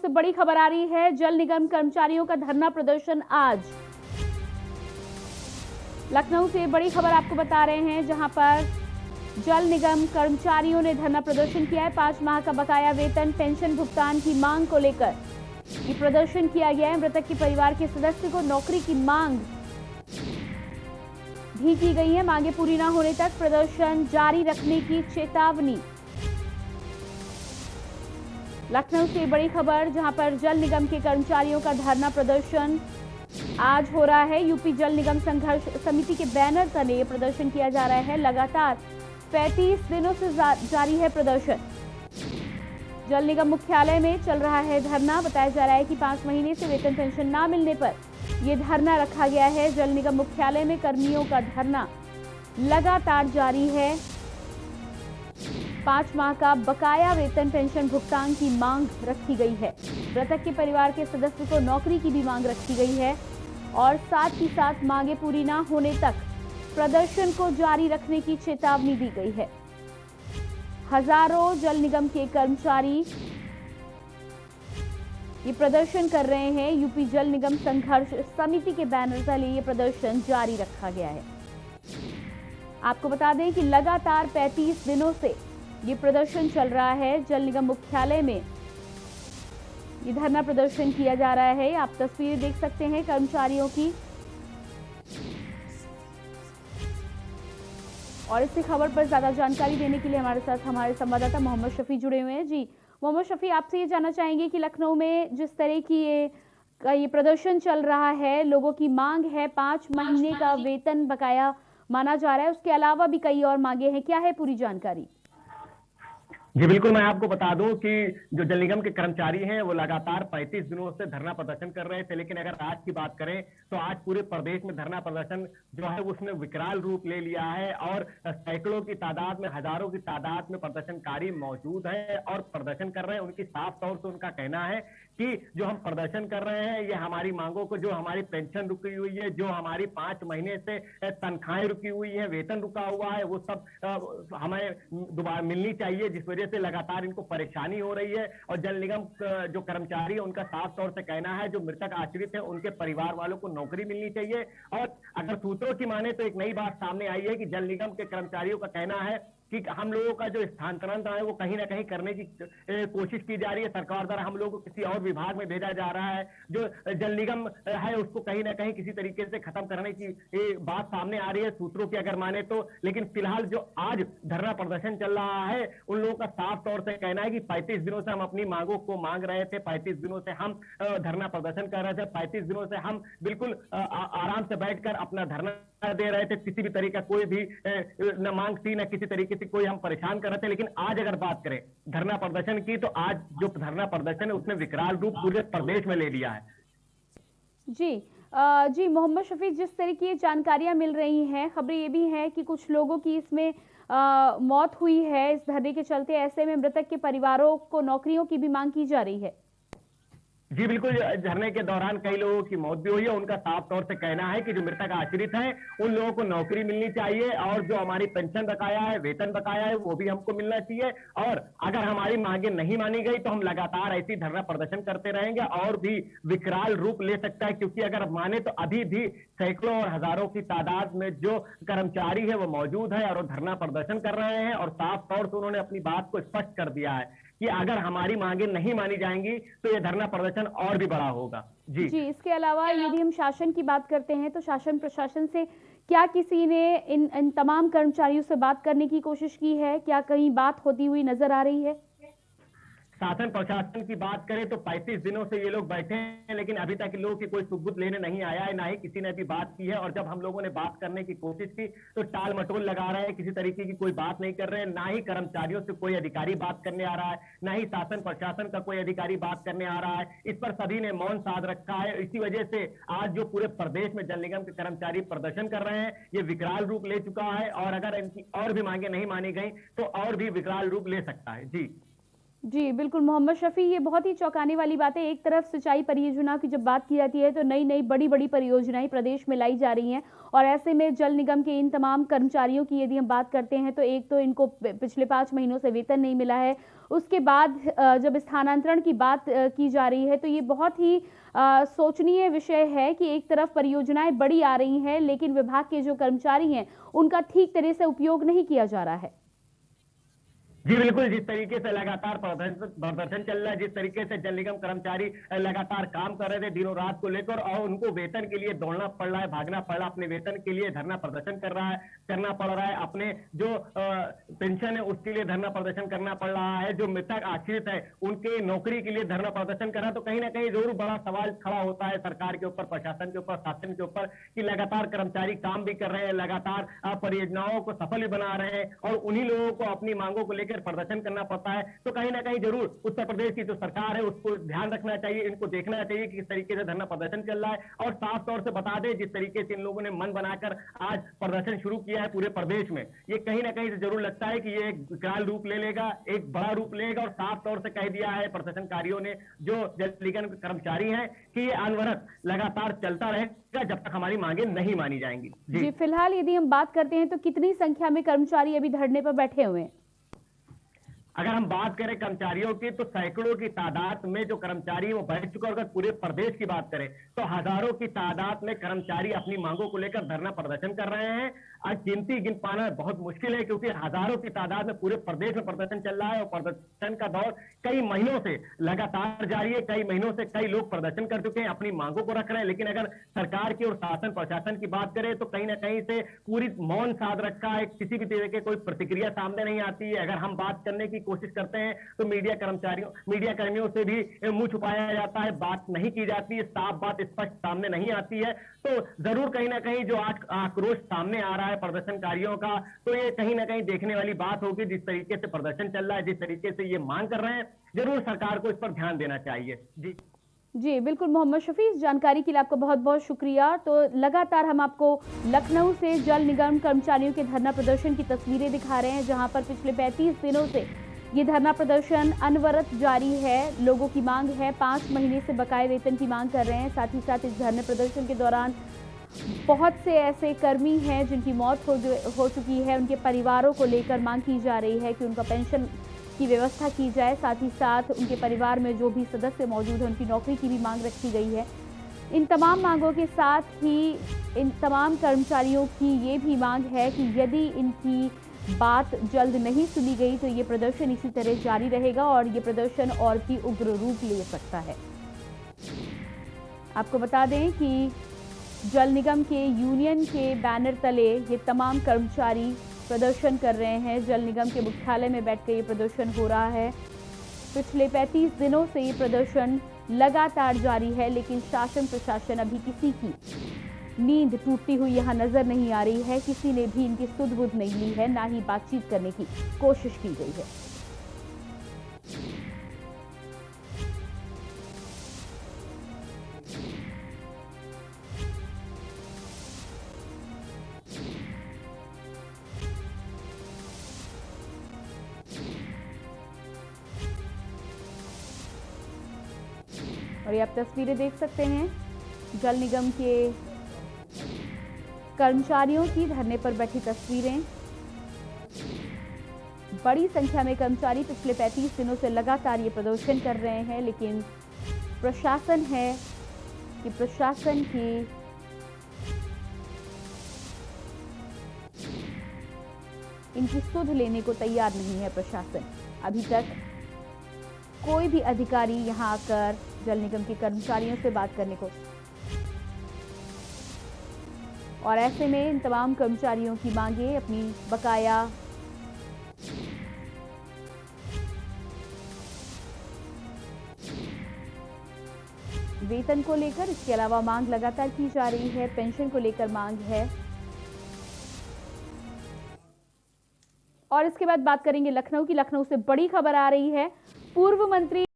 बड़ी खबर आ रही है। जल निगम कर्मचारियों का धरना प्रदर्शन आज। लखनऊ से बड़ी खबर आपको बता रहे हैं, जहां पर जल निगम कर्मचारियों ने धरना प्रदर्शन किया है। 5 माह का बकाया वेतन, पेंशन भुगतान की मांग को लेकर ये प्रदर्शन किया गया है। मृतक के परिवार के सदस्य को नौकरी की मांग भी की गई है। मांगे पूरी न होने तक प्रदर्शन जारी रखने की चेतावनी। लखनऊ से बड़ी खबर, जहां पर जल निगम के कर्मचारियों का धरना प्रदर्शन आज हो रहा है। यूपी जल निगम संघर्ष समिति के बैनर तले ये प्रदर्शन किया जा रहा है। लगातार 35 दिनों से जारी है प्रदर्शन। जल निगम मुख्यालय में चल रहा है धरना। बताया जा रहा है कि 5 महीने से वेतन पेंशन ना मिलने पर यह धरना रखा गया है। जल निगम मुख्यालय में कर्मियों का धरना लगातार जारी है। 5 माह का बकाया वेतन, पेंशन भुगतान की मांग रखी गई है। मृतक के परिवार के सदस्य को नौकरी की भी मांग रखी गई है और साथ ही साथ मांगे पूरी न होने तक प्रदर्शन को जारी रखने की चेतावनी दी गई है। हजारों जल निगम के कर्मचारी ये प्रदर्शन कर रहे हैं। यूपी जल निगम संघर्ष समिति के बैनर तले ये प्रदर्शन जारी रखा गया है। आपको बता दें कि लगातार 35 दिनों से ये प्रदर्शन चल रहा है। जल निगम मुख्यालय में ये धरना प्रदर्शन किया जा रहा है। आप तस्वीर देख सकते हैं कर्मचारियों की। और इसी खबर पर ज्यादा जानकारी देने के लिए हमारे साथ हमारे संवाददाता मोहम्मद शफी जुड़े हुए हैं। जी मोहम्मद शफी, आपसे ये जानना चाहेंगे कि लखनऊ में जिस तरह की ये प्रदर्शन चल रहा है, लोगों की मांग है 5 महीने का वेतन बकाया माना जा रहा है, उसके अलावा भी कई और मांगे हैं, क्या है पूरी जानकारी? जी बिल्कुल, मैं आपको बता दूं कि जो जल निगम के कर्मचारी हैं वो लगातार 35 दिनों से धरना प्रदर्शन कर रहे थे। लेकिन अगर आज की बात करें तो आज पूरे प्रदेश में धरना प्रदर्शन जो है उसने विकराल रूप ले लिया है और सैकड़ों की तादाद में, हजारों की तादाद में प्रदर्शनकारी मौजूद हैं और प्रदर्शन कर रहे हैं। उनकी साफ तौर से उनका कहना है कि जो हम प्रदर्शन कर रहे हैं ये हमारी मांगों को, जो हमारी पेंशन रुकी हुई है, जो हमारी 5 महीने से तनख्वाहें रुकी हुई है, वेतन रुका हुआ है, वो सब हमें दोबारा मिलनी चाहिए, जिस वजह से लगातार इनको परेशानी हो रही है। और जल निगम जो कर्मचारी है उनका साफ तौर से कहना है जो मृतक आश्रित है उनके परिवार वालों को नौकरी मिलनी चाहिए। और अगर सूत्रों की माने तो एक नई बात सामने आई है कि जल निगम के कर्मचारियों का कहना है कि हम लोगों का जो स्थानांतरण है वो कहीं ना कहीं करने की कोशिश की जा रही है। सरकार द्वारा हम लोगों को किसी और विभाग में भेजा जा रहा है। जो जल निगम है उसको कहीं ना कहीं किसी तरीके से खत्म करने की बात सामने आ रही है सूत्रों की अगर माने तो। लेकिन फिलहाल जो आज धरना प्रदर्शन चल रहा है उन लोगों का साफ तौर से कहना है कि 35 दिनों से हम अपनी मांगों को मांग रहे थे, 35 दिनों से हम धरना प्रदर्शन कर रहे थे, 35 दिनों से हम बिल्कुल आराम से बैठकर अपना धरना दे रहे थे। किसी भी तरीका कोई भी न मांग थी, न किसी तरीके से कोई हम परेशान कर रहे थे। लेकिन आज अगर बात करें धरना प्रदर्शन की तो आज जो धरना प्रदर्शन है उसने विकराल रूप पूरे प्रदेश में ले लिया है। जी मोहम्मद शफी, जिस तरह की जानकारियां मिल रही हैं, खबरें ये भी हैं कि कुछ लोगों की इसमें मौत हुई है इस धरने के चलते। ऐसे में मृतक के परिवारों को नौकरियों की भी मांग की जा रही है। जी बिल्कुल, धरने के दौरान कई लोगों की मौत भी हुई है। उनका साफ तौर से कहना है कि जो मृतक आश्रित हैं उन लोगों को नौकरी मिलनी चाहिए और जो हमारी पेंशन बकाया है, वेतन बकाया है, वो भी हमको मिलना चाहिए। और अगर हमारी मांगे नहीं मानी गई तो हम लगातार ऐसी धरना प्रदर्शन करते रहेंगे और भी विकराल रूप ले सकता है। क्योंकि अगर माने तो अभी भी सैकड़ों और हजारों की तादाद में जो कर्मचारी है वो मौजूद है और धरना प्रदर्शन कर रहे हैं। और साफ तौर से उन्होंने अपनी बात को स्पष्ट कर दिया है कि अगर हमारी मांगे नहीं मानी जाएंगी तो ये धरना प्रदर्शन और भी बड़ा होगा। जी इसके अलावा यदि हम शासन की बात करते हैं तो शासन प्रशासन से क्या किसी ने इन तमाम कर्मचारियों से बात करने की कोशिश की है? क्या कहीं बात होती हुई नजर आ रही है? शासन प्रशासन की बात करें तो 35 दिनों से ये लोग बैठे हैं लेकिन अभी तक इन लोगों की कोई सुबुत लेने नहीं आया है, ना ही किसी ने भी बात की है। और जब हम लोगों ने बात करने की कोशिश की तो टाल मटोल लगा रहे हैं, किसी तरीके की कोई बात नहीं कर रहे हैं। ना ही कर्मचारियों से कोई अधिकारी बात करने आ रहा है, ना ही शासन प्रशासन का कोई अधिकारी बात करने आ रहा है। इस पर सभी ने मौन साध रखा है। इसी वजह से आज जो पूरे प्रदेश में जल निगम के कर्मचारी प्रदर्शन कर रहे हैं ये विकराल रूप ले चुका है। और अगर इनकी और भी मांगे नहीं मानी गई तो और भी विकराल रूप ले सकता है। जी जी, बिल्कुल मोहम्मद शफ़ी, ये बहुत ही चौंकाने वाली बात है। एक तरफ सिंचाई परियोजना की जब बात की जाती है तो नई-नई बड़ी-बड़ी परियोजनाएँ प्रदेश में लाई जा रही हैं और ऐसे में जल निगम के इन तमाम कर्मचारियों की यदि हम बात करते हैं तो एक तो इनको पिछले 5 महीनों से वेतन नहीं मिला है। उसके बाद जब स्थानांतरण की बात की जा रही है तो ये बहुत ही सोचनीय विषय है कि एक तरफ परियोजनाएँ बड़ी आ रही हैं लेकिन विभाग के जो कर्मचारी हैं, उनका ठीक तरह से उपयोग नहीं किया जा रहा है। जी बिल्कुल, जिस तरीके से लगातार प्रदर्शन चल रहा है, जिस तरीके से जल निगम कर्मचारी लगातार काम कर रहे थे दिनों रात को लेकर और उनको वेतन के लिए दौड़ना पड़ रहा है, भागना पड़ रहा है, अपने वेतन के लिए धरना प्रदर्शन करना पड़ रहा है, अपने जो पेंशन है उसके लिए धरना प्रदर्शन करना पड़ रहा है, जो मृतक आश्रित है उनके नौकरी के लिए धरना प्रदर्शन कर रहा है, तो कहीं ना कहीं जरूर बड़ा सवाल खड़ा होता है सरकार के ऊपर, प्रशासन के ऊपर, शासन के ऊपर कि लगातार कर्मचारी काम भी कर रहे हैं, लगातार परियोजनाओं को सफल भी बना रहे हैं और उन्हीं लोगों को अपनी मांगों को लेकर प्रदर्शन करना पड़ता है। तो कहीं ना कहीं जरूर उत्तर प्रदेश की जो सरकार है उसको ध्यान रखना चाहिए, इनको देखना चाहिए कि किस तरीके से धरना प्रदर्शन चल रहा है और साफ तौर से बता दें जिस तरीके से इन लोगों ने मन बनाकर आज प्रदर्शन शुरू किया है पूरे प्रदेश में, ये कहीं ना कहीं से जरूर लगता है कि ये एक विकराल रूप ले लेगा, एक बड़ा रूप लेगा और साफ तौर से कह दिया है प्रदर्शनकारियों ने जो जल निगम के कर्मचारी हैं कि ये अनवरत लगातार चलता रहेगा जब तक हमारी मांगे नहीं मानी जाएंगी। जी, फिलहाल यदि हम बात करते हैं तो कितनी संख्या में कर्मचारी अभी धरने पर बैठे हुए हैं? अगर हम बात करें कर्मचारियों की तो सैकड़ों की तादाद में जो कर्मचारी वो बैठ चुके हैं। अगर पूरे प्रदेश की बात करें तो हजारों की तादाद में कर्मचारी अपनी मांगों को लेकर धरना प्रदर्शन कर रहे हैं। आज गिनती गिन पाना बहुत मुश्किल है क्योंकि हजारों की तादाद में पूरे प्रदेश में प्रदर्शन चल रहा है और प्रदर्शन का दौर कई महीनों से लगातार जारी है। कई महीनों से कई लोग प्रदर्शन कर चुके हैं, अपनी मांगों को रख रहे हैं, लेकिन अगर सरकार की और शासन प्रशासन की बात करें तो कहीं ना कहीं से पूरी मौन साध रखा है, किसी भी तरह की कोई प्रतिक्रिया सामने नहीं आती है। अगर हम बात करने की कोशिश करते हैं तो मीडिया कर्मियों से भी मुंह छुपाया जाता है, बात नहीं की जाती है, साफ बात स्पष्ट सामने नहीं आती है। तो जरूर कहीं ना कहीं जो आक्रोश सामने आ रहा है प्रदर्शनकारियों का, तो ये कहीं ना कहीं देखने वाली बात होगी। जिस तरीके से प्रदर्शन चल रहा है, जिस तरीके से ये मांग कर रहे हैं, जरूर सरकार को इस पर ध्यान देना चाहिए। जी जी, बिल्कुल मोहम्मद शफ़ी, इस जानकारी के लिए आपका बहुत-बहुत शुक्रिया। तो लगातार हम आपको लखनऊ से जल निगम कर्मचारियों के धरना प्रदर्शन की तस्वीरें दिखा रहे हैं, जहां पर पिछले 35 दिनों से ये धरना प्रदर्शन अनवरत जारी है। लोगों की मांग है, 5 महीने से बकाये वेतन की मांग कर रहे हैं। साथ ही साथ इस धरने प्रदर्शन के दौरान बहुत से ऐसे कर्मी हैं जिनकी मौत हो चुकी है, उनके परिवारों को लेकर मांग की जा रही है कि उनका पेंशन की व्यवस्था की जाए। साथ ही साथ उनके परिवार में जो भी सदस्य मौजूद हैं उनकी नौकरी की भी मांग रखी गई है। इन तमाम मांगों के साथ ही इन तमाम कर्मचारियों की ये भी मांग है कि यदि इनकी बात जल्द नहीं सुनी गई तो ये प्रदर्शन इसी तरह जारी रहेगा और ये प्रदर्शन और भी उग्र रूप ले सकता है। आपको बता दें कि जल निगम के यूनियन के बैनर तले ये तमाम कर्मचारी प्रदर्शन कर रहे हैं। जल निगम के मुख्यालय में बैठकर ये प्रदर्शन हो रहा है। पिछले 35 दिनों से ये प्रदर्शन लगातार जारी है, लेकिन शासन प्रशासन अभी किसी की नींद टूटती हुई यहाँ नजर नहीं आ रही है। किसी ने भी इनकी सुध-बुध नहीं ली है, ना ही बातचीत करने की कोशिश की गई है। और ये आप तस्वीरें देख सकते हैं जल निगम के कर्मचारियों की धरने पर बैठी तस्वीरें। बड़ी संख्या में कर्मचारी पिछले 35 दिनों से लगातार ये प्रदर्शन कर रहे हैं, लेकिन प्रशासन है कि प्रशासन की इनकी सुध लेने को तैयार नहीं है। प्रशासन अभी तक कोई भी अधिकारी यहां आकर जल निगम के कर्मचारियों से बात करने को, और ऐसे में इन तमाम कर्मचारियों की मांगे अपनी बकाया वेतन को लेकर, इसके अलावा मांग लगातार की जा रही है, पेंशन को लेकर मांग है। और इसके बाद बात करेंगे लखनऊ की। लखनऊ से बड़ी खबर आ रही है। पूर्व मंत्री